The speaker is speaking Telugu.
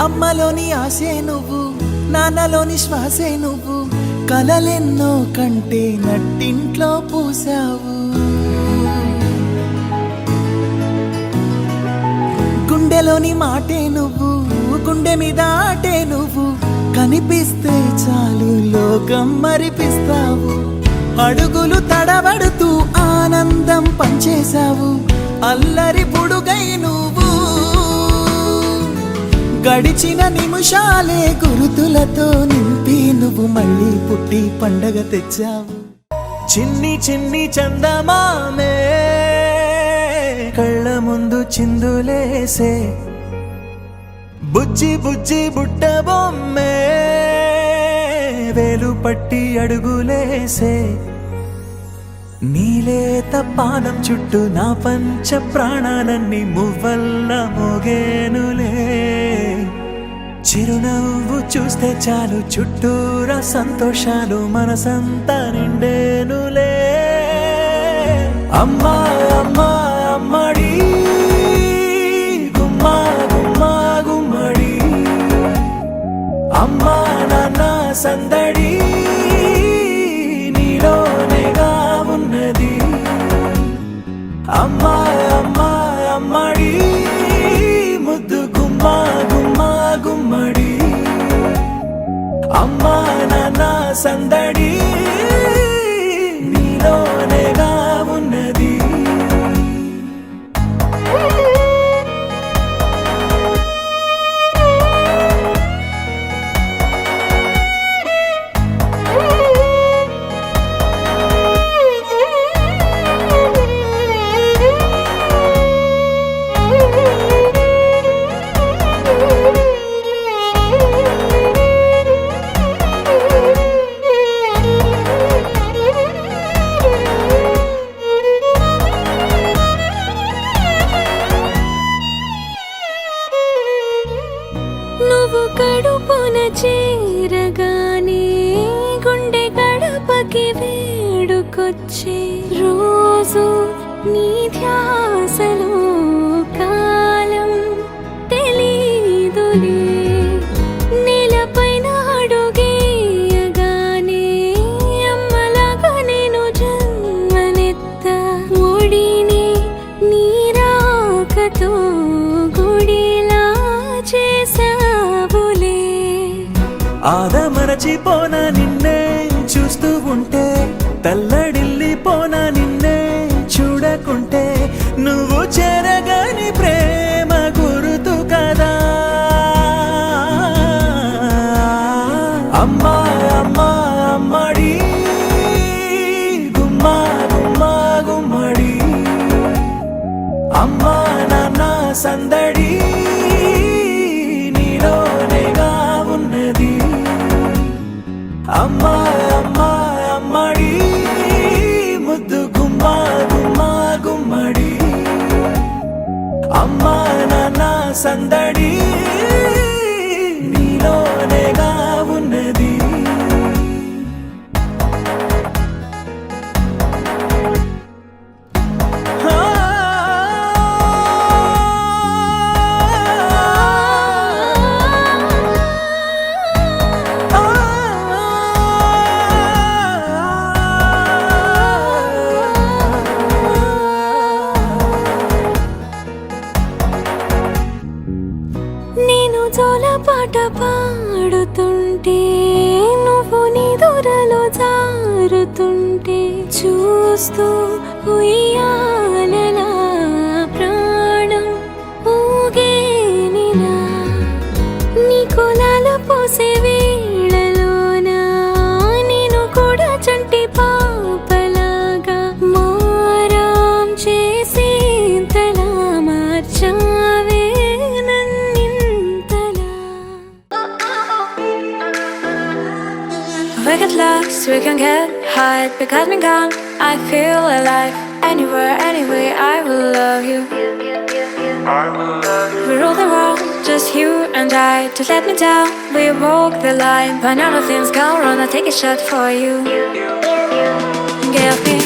అమ్మలోని ఆశే నువ్వు, నాన్నలోని శ్వాసే నువ్వు, కలలెన్నో కంటే నట్టింట్లో పూసావు. గుండెలోని మాటే నువ్వు, గుండె మీద ఆటే నువ్వు, కనిపిస్తే చాలు లోకం మరిపిస్తావు. అడుగులు తడబడుతూ ఆనందం పంచేశావు, అల్లరి పుడుగై నువ్వు. గడిచిన నిమిషాలే గురుతులతో నింపి నువ్వు మళ్ళీ పుట్టి పండగ తెచ్చావు. చిన్ని చిన్ని చందమామే కళ్ళ ముందు చిందులేసే, బుజ్జి బుజ్జి బుట్ట బొమ్మే వేలు పట్టి అడుగులేసే. నీలేత పానం చుట్టూ నా పంచ ప్రాణాలన్నీ మువ్వల్ల మోగేనులే. చిరునవ్వు చూస్తే చాలు చుట్టూరా సంతోషాలు మనసంతా నిండేనులే. అమ్మా అమ్మా అమ్మడి గుమ్మా గుమ్మా గుమ్మడి, అమ్మా నాన్న సందడి నీలోనేగా ఉన్నది. అమ్మా అమ్మా అమ్మడి ముద్దు గుమ్మా గుమ్మా గుమ్మడి, అమ్మా నాన్న సందడి నీలోనేగా ఉన్నది. నువ్వు కడుపున చేరగానే గుండె గడపకి వేడుకొచ్చే రోజు, నీ ధ్యాసలో కాలం తెలీదులే. నేలపైన అడుగేయగానే అమ్మలాగా నేను జన్మనెత్త, ఒడిని నీ రాకతో గుడిలా చేసావులే. ఆదమరచిపోనా నిన్నే చూస్తూ ఉంటే, తల్లడిల్లిపోనా నిన్నే చూడకుంటే. నువ్వు చెరగని ప్రేమ గురుతు కదా. అమ్మా అమ్మా అమ్మడి గుమ్మా గుమ్మా గుమ్మడి, అమ్మా నాన్న సందడి నీలోనేగా ఉన్నది. అమ్మా అమ్మా అమ్మడి ముద్దు గుమ్మా గుమ్మా గుమ్మడి, అమ్మా నాన్న సందడి నీలోనేగా ఉన్నది. నేను జోలపాట పాడుతుంటే, నువ్వు నీ దూరలో జారుతుంటే, చూస్తూ ఉయ్యాలలా ప్రాణం ఊగేనినా. నీ కులాలు పోసే వేళలోనా నేను కూడా చంటి పాపలాగా మారాం చేసి తలా మార్చావే. We get lost, we can get high, because me gone, I feel alive. Anywhere, anyway, I will love you. We rule the world, just you and I. Just let me down, we walk the line. When all of things go wrong, I'll take a shot for you. Give me